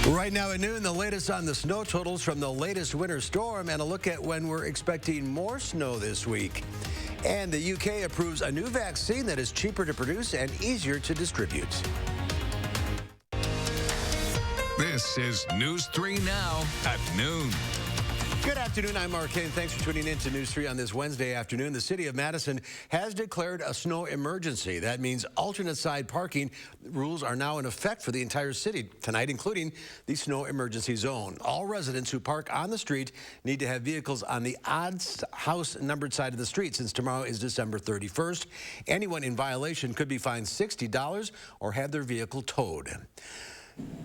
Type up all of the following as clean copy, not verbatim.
Right now at noon, the latest on the snow totals from the latest winter storm and a look at when we're expecting more snow this week. And the UK approves a new vaccine that is cheaper to produce and easier to distribute. This is News 3 Now at noon. Good afternoon, I'm Mark Kane. Thanks for tuning in to News 3 on this Wednesday afternoon. The city of Madison has declared a snow emergency. That means alternate side parking rules are now in effect for the entire city tonight, including the snow emergency zone. All residents who park on the street need to have vehicles on the odd house numbered side of the street. Since tomorrow is December 31st, anyone in violation could be fined $60 or have their vehicle towed.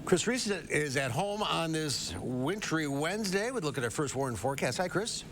Chris Reese is at home on this wintry Wednesday. We'd look at our first warning forecast. Hi, Chris.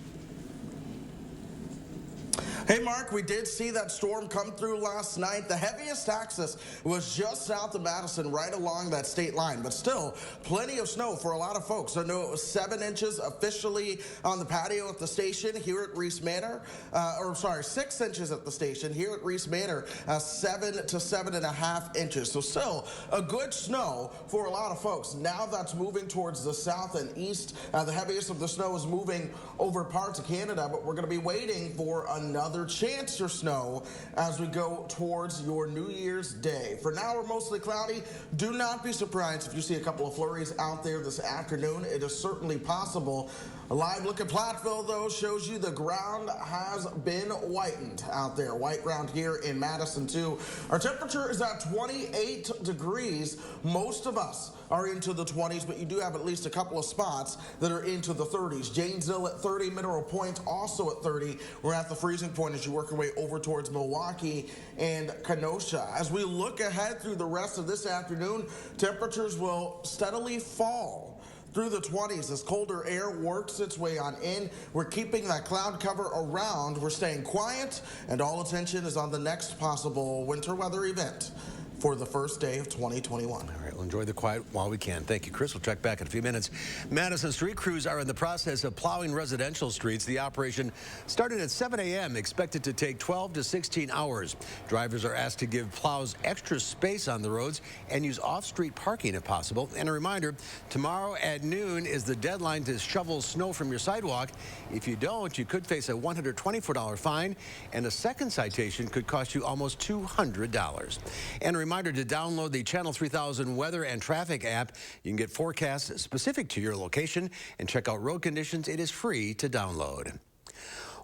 Hey, Mark, we did see that storm come through last night. The heaviest axis was just south of Madison, right along that state line, but still plenty of snow for a lot of folks. I know it was 7 inches officially on the patio at the station here at Reese Manor, 6 inches at the station here at Reese Manor, 7 to 7.5 inches. So still a good snow for a lot of folks. Now that's moving towards the south and east. The heaviest of the snow is moving over parts of Canada, but we're going to be waiting for another chance for snow as we go towards your New Year's Day. For now, we're mostly cloudy. Do not be surprised if you see a couple of flurries out there this afternoon. It is certainly possible. A live look at Platteville, though, shows you the ground has been whitened out there. White ground here in Madison, too. Our temperature is at 28 degrees. Most of us are into the 20s, but you do have at least a couple of spots that are into the 30s. Janesville at 30, Mineral Point also at 30. We're at the freezing point as you work your way over towards Milwaukee and Kenosha. As we look ahead through the rest of this afternoon, temperatures will steadily fall through the 20s as colder air works its way on in. We're keeping that cloud cover around. We're staying quiet, and all attention is on the next possible winter weather event for the first day of 2021. All right, we'll enjoy the quiet while we can. Thank you, Chris. We'll check back in a few minutes. Madison street crews are in the process of plowing residential streets. The operation started at 7 a.m., expected to take 12 to 16 hours. Drivers are asked to give plows extra space on the roads and use off-street parking if possible. And a reminder, tomorrow at noon is the deadline to shovel snow from your sidewalk. If you don't, you could face a $124 fine, and a second citation could cost you almost $200. And a reminder to download the Channel 3000 weather and traffic app. You can get forecasts specific to your location and check out road conditions. It is free to download.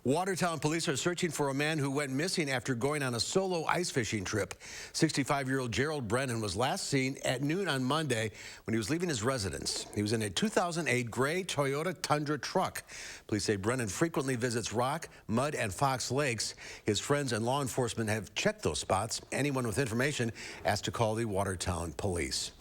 Watertown police are searching for a man who went missing after going on a solo ice fishing trip. 65-year-old Gerald Brennan was last seen at noon on Monday when he was leaving his residence. He was in a 2008 gray Toyota Tundra truck. Police say Brennan frequently visits Rock, Mud, and Fox Lakes. His friends and law enforcement have checked those spots. Anyone with information asked to call the Watertown police.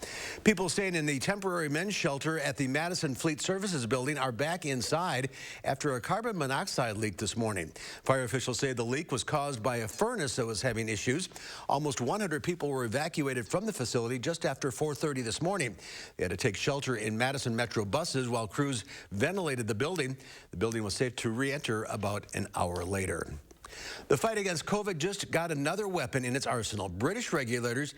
People staying in the temporary men's shelter at the Madison Fleet Services building are back inside after a carbon monoxide leak this morning. Fire officials say the leak was caused by a furnace that was having issues. Almost 100 people were evacuated from the facility just after 4:30 this morning. They had to take shelter in Madison Metro buses while crews ventilated the building. The building was safe to re-enter about an hour later. The fight against COVID just got another weapon in its arsenal. British regulators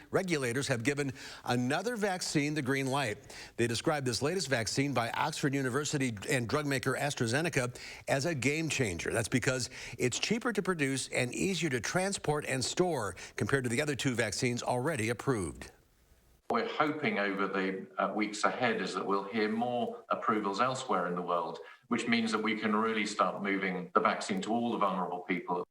have given another vaccine the green light. They described this latest vaccine by Oxford University and drug maker AstraZeneca as a game changer. That's because it's cheaper to produce and easier to transport and store compared to the other 2 vaccines already approved. We're hoping over the weeks ahead is that we'll hear more approvals elsewhere in the world, which means that we can really start moving the vaccine to all the vulnerable people.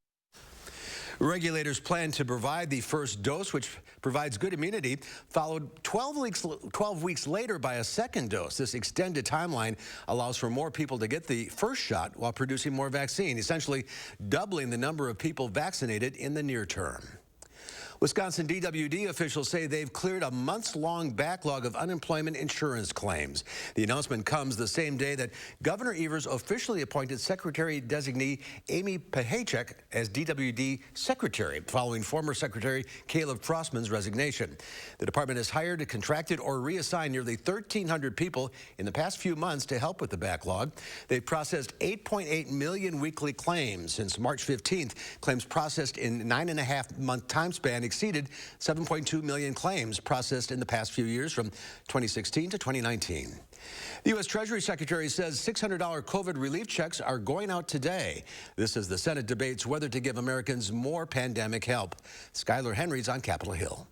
Regulators plan to provide the first dose, which provides good immunity, followed 12 weeks later by a second dose. This extended timeline allows for more people to get the first shot while producing more vaccine, essentially doubling the number of people vaccinated in the near term. Wisconsin DWD officials say they've cleared a months-long backlog of unemployment insurance claims. The announcement comes the same day that Governor Evers officially appointed Secretary-designee Amy Pahachek as DWD Secretary, following former Secretary Caleb Frostman's resignation. The department has hired, contracted, or reassigned nearly 1,300 people in the past few months to help with the backlog. They've processed 8.8 million weekly claims since March 15th. Claims processed in 9.5-month time span exceeded 7.2 million claims processed in the past few years from 2016 to 2019. The U.S. Treasury Secretary says $600 COVID relief checks are going out today. This as the Senate debates whether to give Americans more pandemic help. Skylar Henry's on Capitol Hill.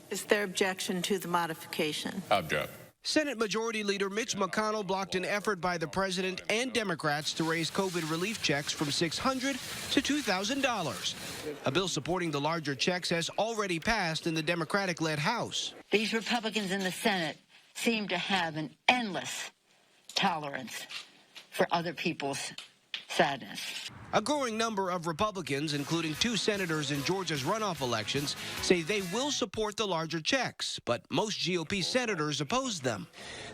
Is there objection to the modification? Object. Senate Majority Leader Mitch McConnell blocked an effort by the president and Democrats to raise COVID relief checks from $600 to $2,000. A bill supporting the larger checks has already passed in the Democratic-led House. These Republicans in the Senate seem to have an endless tolerance for other people's sadness. A growing number of Republicans, including 2 senators in Georgia's runoff elections, say they will support the larger checks, but most GOP senators oppose them.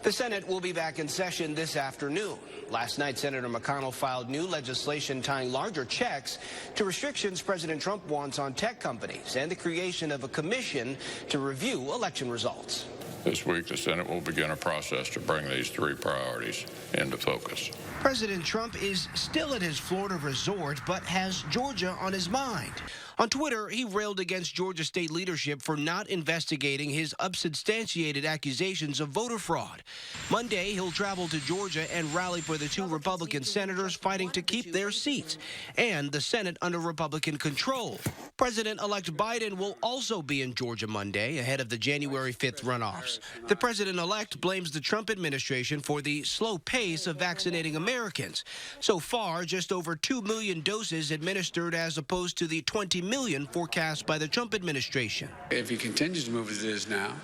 The Senate will be back in session this afternoon. Last night, Senator McConnell filed new legislation tying larger checks to restrictions President Trump wants on tech companies and the creation of a commission to review election results. This week, the Senate will begin a process to bring these 3 priorities into focus. President Trump is still at his Florida resort, but has Georgia on his mind. On Twitter, he railed against Georgia state leadership for not investigating his unsubstantiated accusations of voter fraud. Monday, he'll travel to Georgia and rally for the 2 Republican senators fighting to keep their seats and the Senate under Republican control. President-elect Biden will also be in Georgia Monday ahead of the January 5th runoffs. The president-elect blames the Trump administration for the slow pace of vaccinating Americans. So far, just over 2 million doses administered as opposed to the 20 million forecast by the Trump administration. If he continues to move as it is now,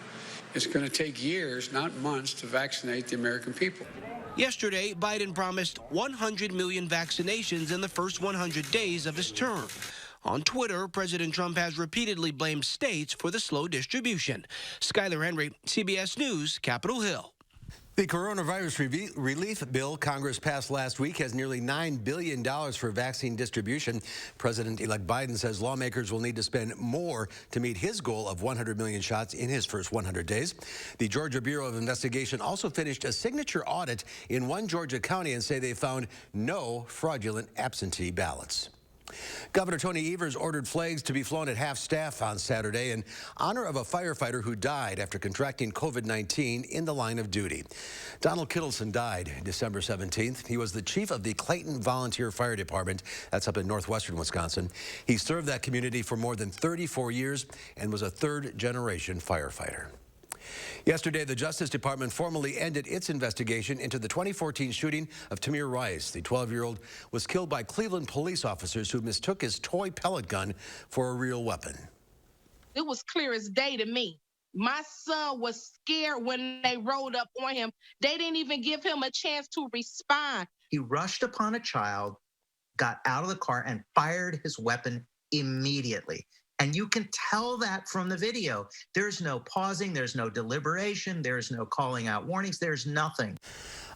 it's going to take years, not months, to vaccinate the American people. Yesterday, Biden promised 100 million vaccinations in the first 100 days of his term. On Twitter, President Trump has repeatedly blamed states for the slow distribution. Skylar Henry, CBS News, Capitol Hill. The coronavirus relief bill Congress passed last week has nearly $9 billion for vaccine distribution. President-elect Biden says lawmakers will need to spend more to meet his goal of 100 million shots in his first 100 days. The Georgia Bureau of Investigation also finished a signature audit in one Georgia county and say they found no fraudulent absentee ballots. Governor Tony Evers ordered flags to be flown at half-staff on Saturday in honor of a firefighter who died after contracting COVID-19 in the line of duty. Donald Kittleson died December 17th. He was the chief of the Clayton Volunteer Fire Department. That's up in northwestern Wisconsin. He served that community for more than 34 years and was a third-generation firefighter. Yesterday, the Justice Department formally ended its investigation into the 2014 shooting of Tamir Rice. The 12-year-old was killed by Cleveland police officers who mistook his toy pellet gun for a real weapon. It was clear as day to me. My son was scared when they rolled up on him. They didn't even give him a chance to respond. He rushed upon a child, got out of the car, and fired his weapon immediately. And you can tell that from the video. There's no pausing, there's no deliberation, there's no calling out warnings, there's nothing.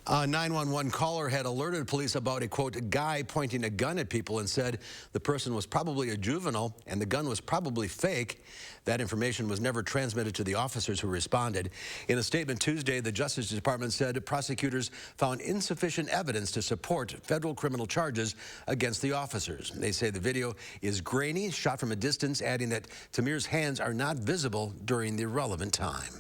A 911 caller had alerted police about a, quote, guy pointing a gun at people and said the person was probably a juvenile and the gun was probably fake. That information was never transmitted to the officers who responded. In a statement Tuesday, the Justice Department said prosecutors found insufficient evidence to support federal criminal charges against the officers. They say the video is grainy, shot from a distance, adding that Tamir's hands are not visible during the relevant time.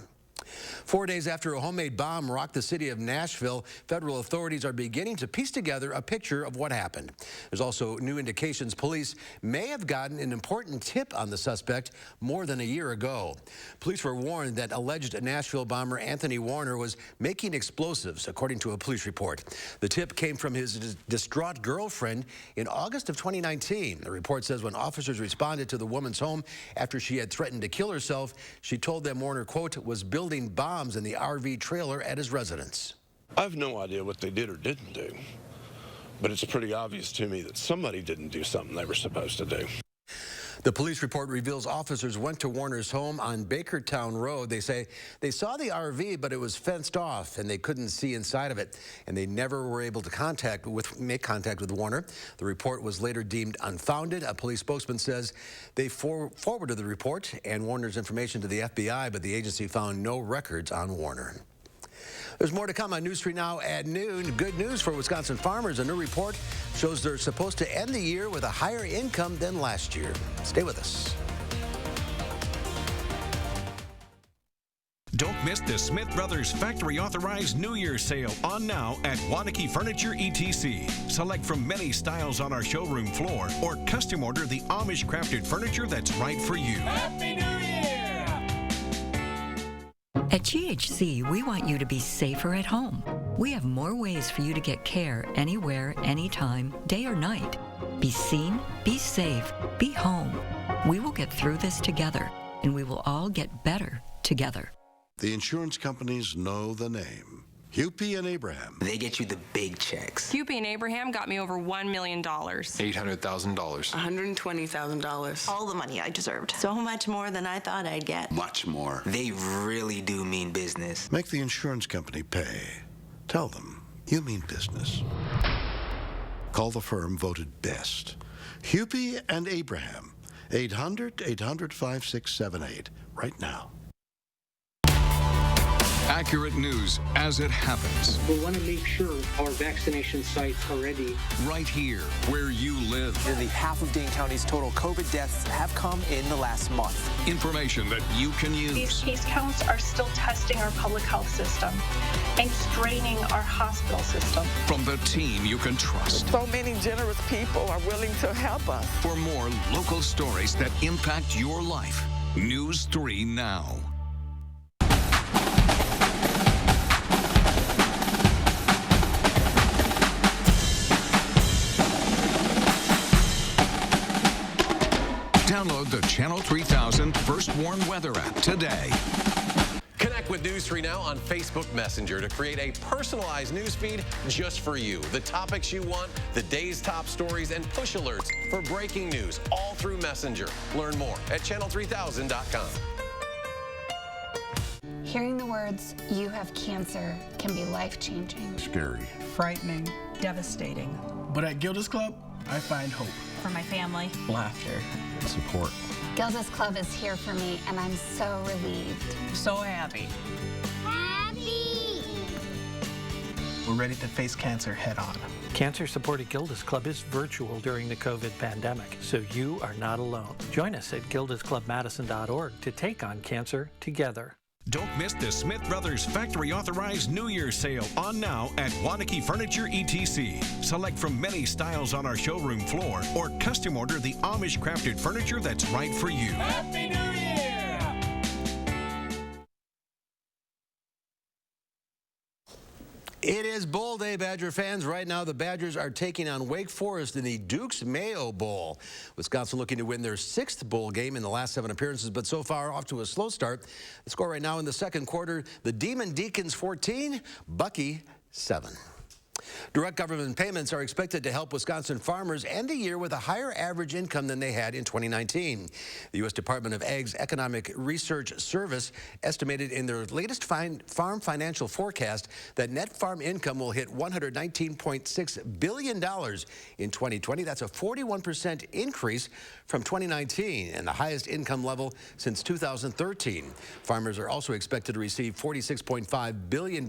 4 days after a homemade bomb rocked the city of Nashville, federal authorities are beginning to piece together a picture of what happened. There's also new indications police may have gotten an important tip on the suspect more than a year ago. Police were warned that alleged Nashville bomber Anthony Warner was making explosives, according to a police report. The tip came from his distraught girlfriend in August of 2019. The report says when officers responded to the woman's home after she had threatened to kill herself, she told them Warner, quote, was building bombs in the RV trailer at his residence. I have no idea what they did or didn't do, but it's pretty obvious to me that somebody didn't do something they were supposed to do. The police report reveals officers went to Warner's home on Bakertown Road. They say they saw the RV, but it was fenced off and they couldn't see inside of it, and they never were able to make contact with Warner. The report was later deemed unfounded. A police spokesman says they forwarded the report and Warner's information to the FBI, but the agency found no records on Warner. There's more to come on News 3 Now at noon. Good news for Wisconsin farmers. A new report shows they're supposed to end the year with a higher income than last year. Stay with us. Don't miss the Smith Brothers Factory Authorized New Year's sale on now at Waunakee Furniture ETC. Select from many styles on our showroom floor or custom order the Amish crafted furniture that's right for you. Happy New Year! At GHC, we want you to be safer at home. We have more ways for you to get care anywhere, anytime, day or night. Be seen, be safe, be home. We will get through this together, and we will all get better together. The insurance companies know the name. Hupy and Abraham. They get you the big checks. Hupy and Abraham got me over $1 million. $800,000. $120,000. All the money I deserved. So much more than I thought I'd get. Much more. They really do mean business. Make the insurance company pay. Tell them you mean business. Call the firm voted best. Hupy and Abraham. 800-800-5678. Right now. Accurate news as it happens. We want to make sure our vaccination sites are ready. Right here, where you live. Nearly half of Dane County's total COVID deaths have come in the last month. Information that you can use. These case counts are still testing our public health system and straining our hospital system. From the team you can trust. So many generous people are willing to help us. For more local stories that impact your life, News 3 Now. Download the Channel 3000 First Warn Weather app today. Connect with News 3 Now on Facebook Messenger to create a personalized news feed just for you. The topics you want, the day's top stories, and push alerts for breaking news, all through Messenger. Learn more at channel3000.com. Hearing the words, "you have cancer," can be life-changing. Scary. Frightening. Devastating. But at Gilda's Club, I find hope. For my family. Laughter. Support. Gilda's Club is here for me, and I'm so relieved. So happy. Happy! We're ready to face cancer head-on. Cancer Support at Gilda's Club is virtual during the COVID pandemic, so you are not alone. Join us at gildasclubmadison.org to take on cancer together. Don't miss the Smith Brothers Factory Authorized New Year's sale on now at Waunakee Furniture ETC. Select from many styles on our showroom floor or custom order the Amish crafted furniture that's right for you. Happy New Year! It is Bowl Day, Badger fans. Right now, the Badgers are taking on Wake Forest in the Duke's Mayo Bowl. Wisconsin looking to win their 6th bowl game in the last 7 appearances, but so far off to a slow start. The score right now in the second quarter, the Demon Deacons 14, Bucky 7. Direct government payments are expected to help Wisconsin farmers end the year with a higher average income than they had in 2019. The U.S. Department of Ag's Economic Research Service estimated in their latest farm financial forecast that net farm income will hit $119.6 billion in 2020. That's a 41% increase from 2019 and the highest income level since 2013. Farmers are also expected to receive $46.5 billion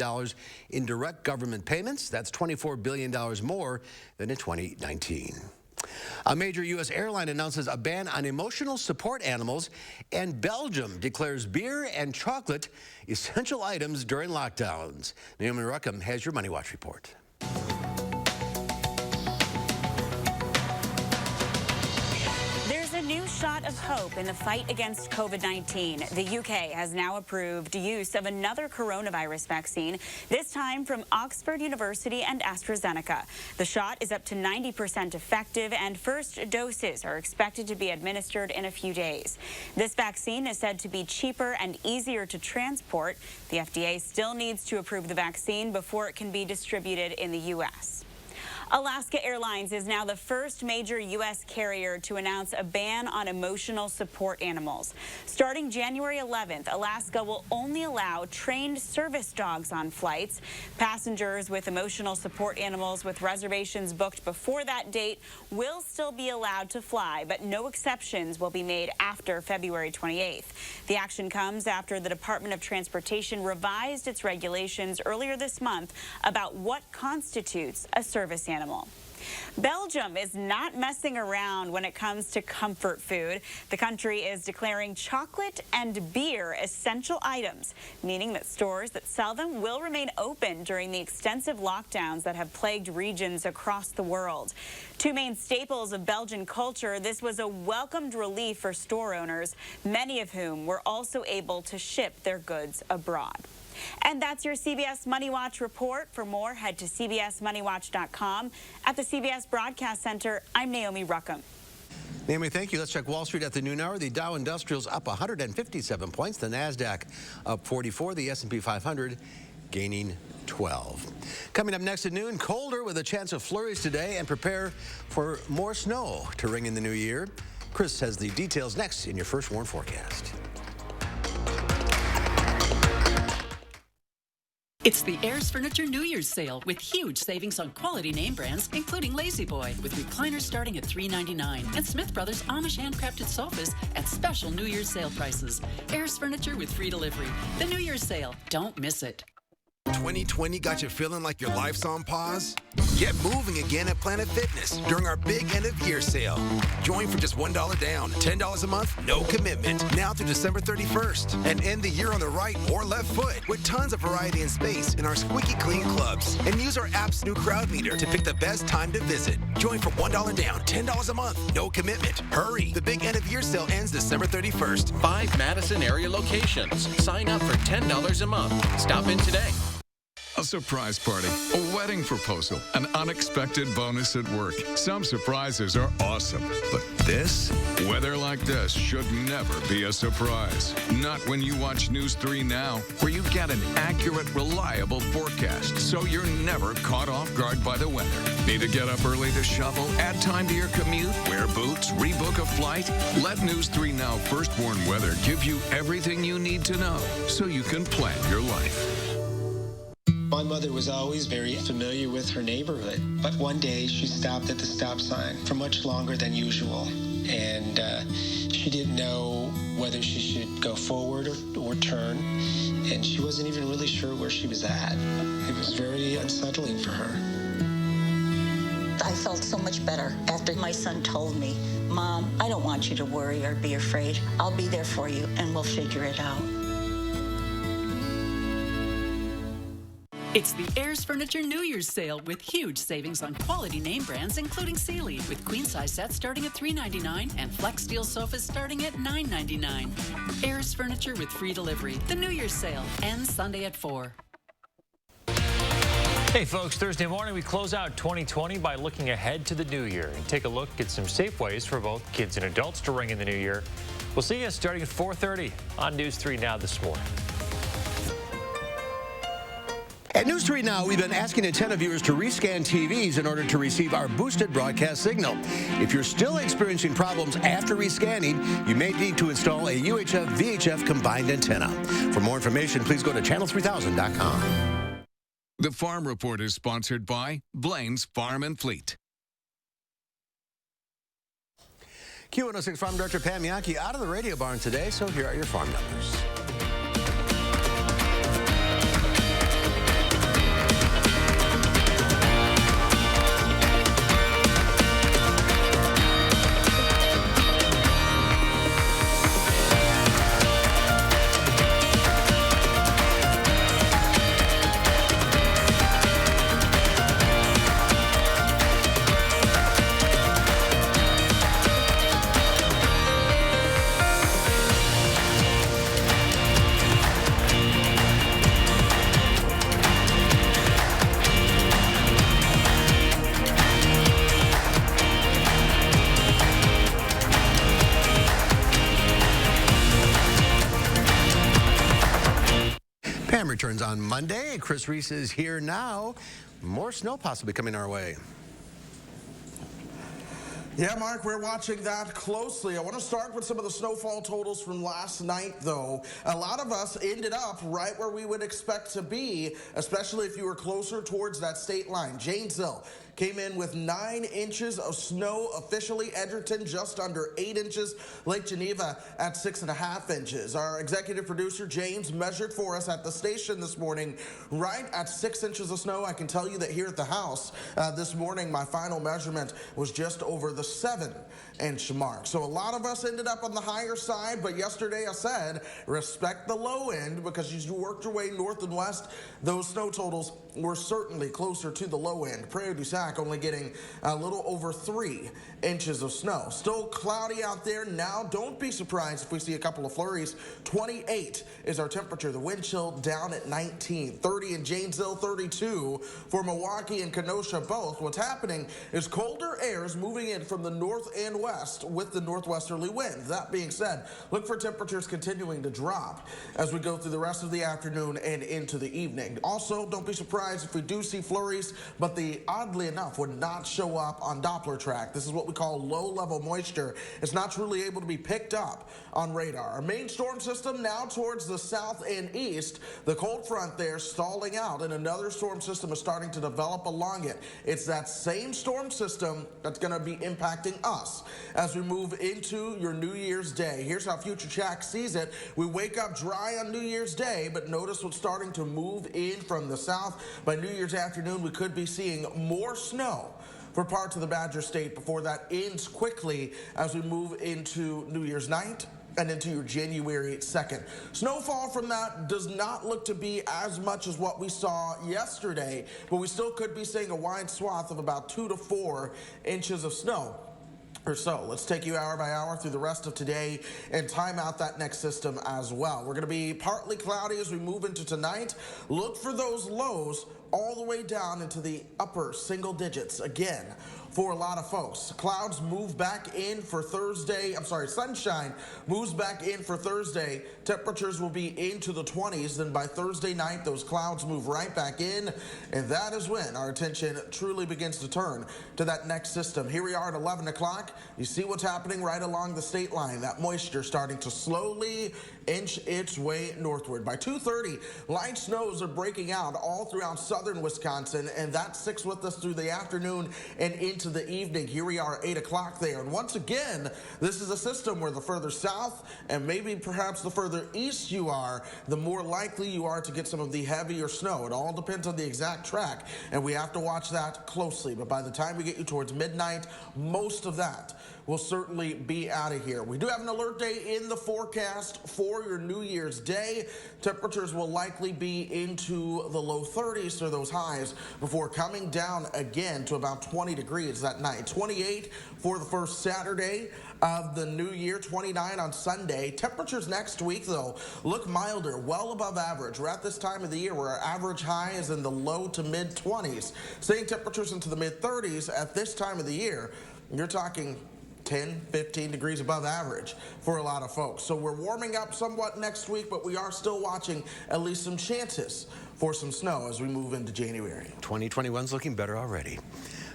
in direct government payments. That's $24 billion more than in 2019. A major U.S. airline announces a ban on emotional support animals, and Belgium declares beer and chocolate essential items during lockdowns. Naomi Ruckham has your Money Watch report. A new shot of hope in the fight against COVID-19. The UK has now approved use of another coronavirus vaccine, this time from Oxford University and AstraZeneca. The shot is up to 90% effective, and first doses are expected to be administered in a few days. This vaccine is said to be cheaper and easier to transport. The FDA still needs to approve the vaccine before it can be distributed in the U.S. Alaska Airlines is now the first major U.S. carrier to announce a ban on emotional support animals. Starting January 11th, Alaska will only allow trained service dogs on flights. Passengers with emotional support animals with reservations booked before that date will still be allowed to fly, but no exceptions will be made after February 28th. The action comes after the Department of Transportation revised its regulations earlier this month about what constitutes a service animal. Belgium is not messing around when it comes to comfort food. The country is declaring chocolate and beer essential items, meaning that stores that sell them will remain open during the extensive lockdowns that have plagued regions across the world. Two main staples of Belgian culture, this was a welcomed relief for store owners, many of whom were also able to ship their goods abroad. And that's your CBS Money Watch report. For more, head to cbsmoneywatch.com. At the CBS Broadcast Center, I'm Naomi Ruckham. Naomi, thank you. Let's check Wall Street at the noon hour. The Dow Industrials up 157 points. The NASDAQ up 44. The S&P 500 gaining 12. Coming up next at noon, colder with a chance of flurries today, and prepare for more snow to ring in the new year. Chris has the details next in your First Warn forecast. It's the Ayers Furniture New Year's sale with huge savings on quality name brands, including Lazy Boy, with recliners starting at $3.99, and Smith Brothers Amish handcrafted sofas at special New Year's sale prices. Ayers Furniture with free delivery. The New Year's sale. Don't miss it. 2020 got you feeling like your life's on pause? Get moving again at Planet Fitness during our big end-of-year sale. Join for just $1 down, $10 a month, no commitment, now through December 31st. And end the year on the right or left foot with tons of variety and space in our squeaky clean clubs. And use our app's new crowd meter to pick the best time to visit. Join for $1 down, $10 a month, no commitment. Hurry! The big end-of-year sale ends December 31st. 5 Madison area locations. Sign up for $10 a month. Stop in today. A surprise party, a wedding proposal, an unexpected bonus at work. Some surprises are awesome, but this? Weather like this should never be a surprise. Not when you watch News 3 Now, where you get an accurate, reliable forecast, so you're never caught off guard by the weather. Need to get up early to shovel, add time to your commute, wear boots, rebook a flight? Let News 3 Now First Warn Weather give you everything you need to know so you can plan your life. My mother was always very familiar with her neighborhood, but one day she stopped at the stop sign for much longer than usual, and she didn't know whether she should go forward or turn, and she wasn't even really sure where she was at. It was very unsettling for her. I felt so much better after my son told me, "Mom, I don't want you to worry or be afraid. I'll be there for you, and we'll figure it out." It's the Ayers Furniture New Year's sale with huge savings on quality name brands, including Sealy, with queen-size sets starting at $3.99 and Flex Steel sofas starting at $9.99. Ayers Furniture with free delivery. The New Year's sale ends Sunday at 4. Hey folks, Thursday morning we close out 2020 by looking ahead to the new year and take a look at some safe ways for both kids and adults to ring in the new year. We'll see you starting at 4:30 on News 3 Now this morning. At News 3 Now, we've been asking antenna viewers to rescan TVs in order to receive our boosted broadcast signal. If you're still experiencing problems after rescanning, you may need to install a UHF-VHF combined antenna. For more information, please go to channel3000.com. The Farm Report is sponsored by Blaine's Farm and Fleet. Q106 Farm Director Pam Yankee out of the radio barn today, so here are your farm numbers. Pam returns on Monday. Chris Reese is here now. More snow possibly coming our way. Yeah, Mark, we're watching that closely. I want to start with some of the snowfall totals from last night, though. A lot of us ended up right where we would expect to be, especially if you were closer towards that state line. Janesville came in with 9 inches of snow officially. Edgerton just under 8 inches. Lake Geneva at 6.5 inches. Our executive producer, James, measured for us at the station this morning right at 6 inches of snow. I can tell you that here at the house this morning, my final measurement was just over the 7-inch mark. So a lot of us ended up on the higher side, but yesterday I said, respect the low end, because as you worked your way north and west, those snow totals were certainly closer to the low end. Prairie du Sac only getting a little over 3 inches of snow. Still cloudy out there now. Don't be surprised if we see a couple of flurries. 28 is our temperature. The wind chill down at 19. 30 in Janesville, 32 for Milwaukee and Kenosha both. What's happening is colder air is moving in from the north and west with the northwesterly wind. That being said, look for temperatures continuing to drop as we go through the rest of the afternoon and into the evening. Also, don't be surprised if we do see flurries, but they oddly enough would not show up on Doppler track. This is what we call low-level moisture. It's not truly able to be picked up on radar. Our main storm system now towards the south and east. The cold front there stalling out, and another storm system is starting to develop along it. It's that same storm system that's going to be impacting us as we move into your New Year's Day. Here's how Future Check sees it. We wake up dry on New Year's Day, but notice what's starting to move in from the south. By New Year's afternoon, we could be seeing more snow for parts of the Badger State before that ends quickly as we move into New Year's night and into your January 2nd. Snowfall from that does not look to be as much as what we saw yesterday, but we still could be seeing a wide swath of about 2 to 4 inches of snow or so. Let's take you hour by hour through the rest of today and time out that next system as well. We're going to be partly cloudy as we move into tonight. Look for those lows all the way down into the upper single digits again for a lot of folks. Clouds move back in for Thursday. Sunshine moves back in for Thursday. Temperatures will be into the 20s. Then by Thursday night, those clouds move right back in. And that is when our attention truly begins to turn to that next system. Here we are at 11 o'clock. You see what's happening right along the state line. That moisture starting to slowly inch its way northward. By 2:30, light snows are breaking out all throughout southern Wisconsin, and that sticks with us through the afternoon and into the evening. Here we are at 8 o'clock there. And once again, this is a system where the further south and maybe perhaps the further east you are, the more likely you are to get some of the heavier snow. It all depends on the exact track, and we have to watch that closely. But by the time we get you towards midnight, most of that will certainly be out of here. We do have an alert day in the forecast for your New Year's Day. Temperatures will likely be into the low 30s for those highs before coming down again to about 20 degrees that night. 28 for the first Saturday of the new year, 29 on Sunday. Temperatures next week, though, look milder, well above average. We're at this time of the year where our average high is in the low to mid 20s. Staying temperatures into the mid 30s at this time of the year, you're talking 10, 15 degrees above average for a lot of folks. So we're warming up somewhat next week, but we are still watching at least some chances for some snow as we move into January. 2021's looking better already.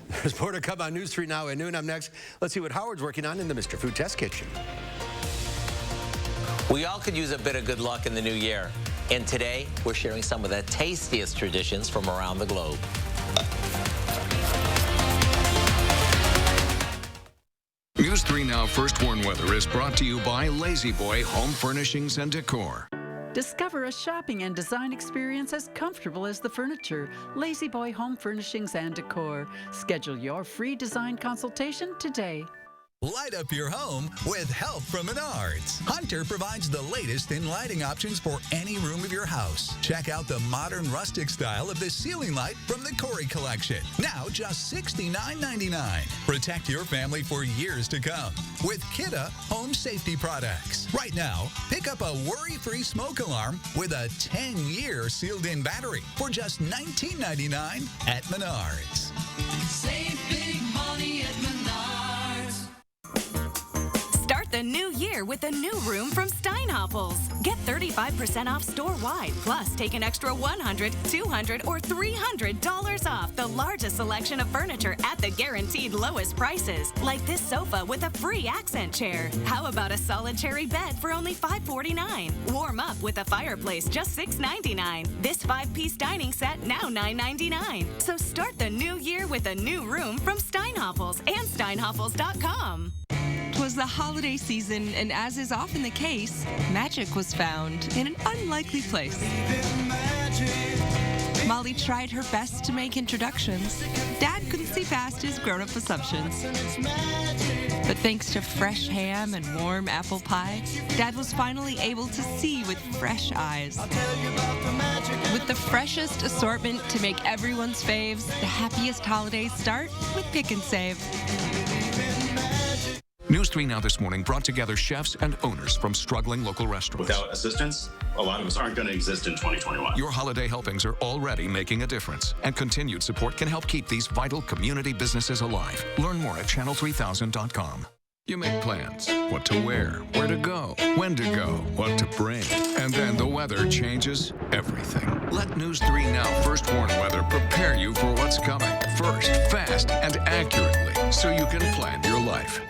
There's more to come on News 3 Now at noon. I'm next. Let's see what Howard's working on in the Mr. Food Test Kitchen. We all could use a bit of good luck in the new year. And today, we're sharing some of the tastiest traditions from around the globe. News 3 Now First Warn Weather is brought to you by Lazy Boy Home Furnishings and Decor. Discover a shopping and design experience as comfortable as the furniture. Lazy Boy Home Furnishings and Decor. Schedule your free design consultation today. Light up your home with help from Menards. Hunter provides the latest in lighting options for any room of your house. Check out the modern rustic style of the ceiling light from the Corey collection. Now just $69.99. Protect your family for years to come with Kidde home safety products. Right now, pick up a worry-free smoke alarm with a 10-year sealed-in battery for just $19.99 at Menards. Save big money at Menards. Start the new year with a new room from Steinhardt. Steinhoffels. Get 35% off store-wide, plus take an extra $100, $200, or $300 off the largest selection of furniture at the guaranteed lowest prices, like this sofa with a free accent chair. How about a solid cherry bed for only $549? Warm up with a fireplace, just $699. This 5-piece dining set, now $999. So start the new year with a new room from Steinhoffels and Steinhoffels.com. 'Twas the holiday season, and as is often the case, magic was found in an unlikely place. Molly tried her best to make introductions. Dad couldn't see past his grown-up assumptions. But thanks to fresh ham and warm apple pie, Dad was finally able to see with fresh eyes. With the freshest assortment to make everyone's faves, the happiest holidays start with Pick and Save. News 3 Now this morning brought together chefs and owners from struggling local restaurants. Without assistance, a lot of us aren't going to exist in 2021. Your holiday helpings are already making a difference, and continued support can help keep these vital community businesses alive. Learn more at channel3000.com. You make plans, what to wear, where to go, when to go, what to bring. And then the weather changes everything. Let News 3 Now First Warn Weather prepare you for what's coming. First, fast, and accurately, so you can plan your life.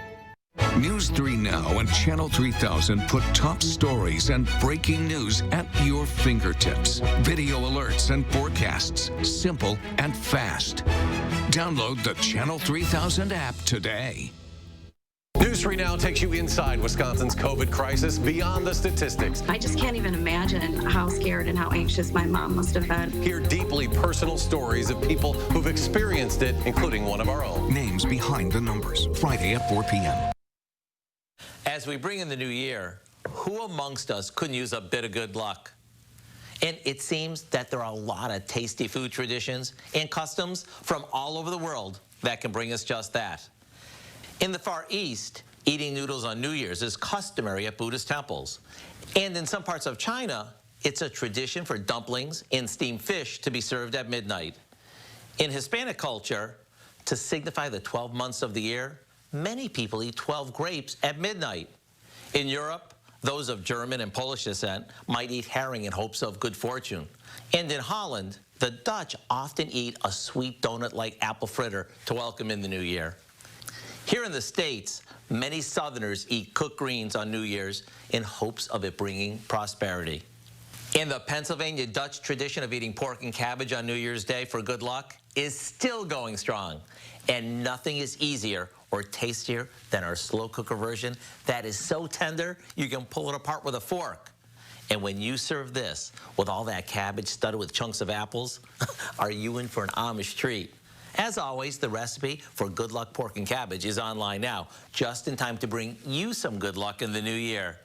News 3 Now and Channel 3000 put top stories and breaking news at your fingertips. Video alerts and forecasts, simple and fast. Download the Channel 3000 app today. News 3 Now takes you inside Wisconsin's COVID crisis, beyond the statistics. I just can't even imagine how scared and how anxious my mom must have been. Hear deeply personal stories of people who've experienced it, including one of our own. Names behind the numbers, Friday at 4 p.m. As we bring in the new year, who amongst us couldn't use a bit of good luck? And it seems that there are a lot of tasty food traditions and customs from all over the world that can bring us just that. In the Far East, eating noodles on New Year's is customary at Buddhist temples. And in some parts of China, it's a tradition for dumplings and steamed fish to be served at midnight. In Hispanic culture, to signify the 12 months of the year, many people eat 12 grapes at midnight. In Europe, those of German and Polish descent might eat herring in hopes of good fortune. And in Holland, the Dutch often eat a sweet donut-like apple fritter to welcome in the new year. Here in the States, many Southerners eat cooked greens on New Year's in hopes of it bringing prosperity. And the Pennsylvania Dutch tradition of eating pork and cabbage on New Year's Day for good luck is still going strong. And nothing is easier or tastier than our slow cooker version that is so tender you can pull it apart with a fork. And when you serve this with all that cabbage studded with chunks of apples, are you in for an Amish treat? As always, the recipe for Good Luck Pork and Cabbage is online now, just in time to bring you some good luck in the new year.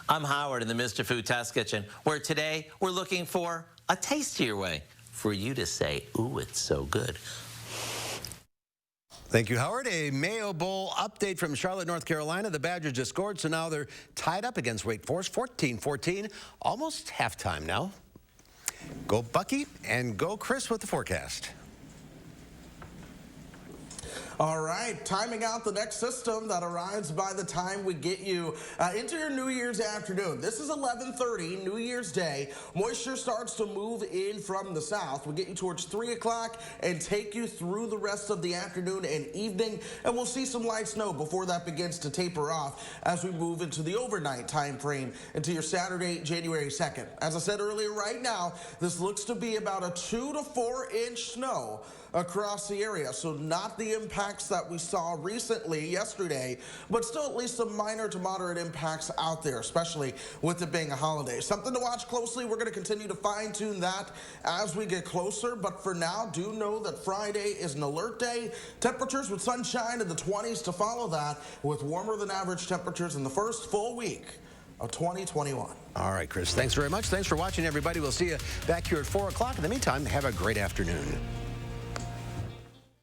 I'm Howard in the Mr. Food Test Kitchen, where today we're looking for a tastier way for you to say, ooh, it's so good. Thank you, Howard. A Mayo Bowl update from Charlotte, North Carolina. The Badgers just scored, so now they're tied up against Wake Forest, 14-14, almost halftime now. Go Bucky and go Chris with the forecast. All right, timing out the next system that arrives by the time we get you into your New Year's afternoon. This is 11:30, New Year's Day. Moisture starts to move in from the south. We'll get you towards 3 o'clock and take you through the rest of the afternoon and evening, and we'll see some light snow before that begins to taper off as we move into the overnight time frame into your Saturday, January 2nd. As I said earlier, right now, this looks to be about a 2 to 4 inch snow across the area, so not the impacts that we saw recently yesterday, but still at least some minor to moderate impacts out there, especially with it being a holiday. Something to watch closely. We're going to continue to fine-tune that as we get closer, but for now, do know that Friday is an alert day. Temperatures with sunshine in the 20s to follow that, with warmer than average temperatures in the first full week of 2021. All right, Chris, thanks very much. Thanks for watching, everybody. We'll see you back here at 4 o'clock. In the meantime, have a great afternoon.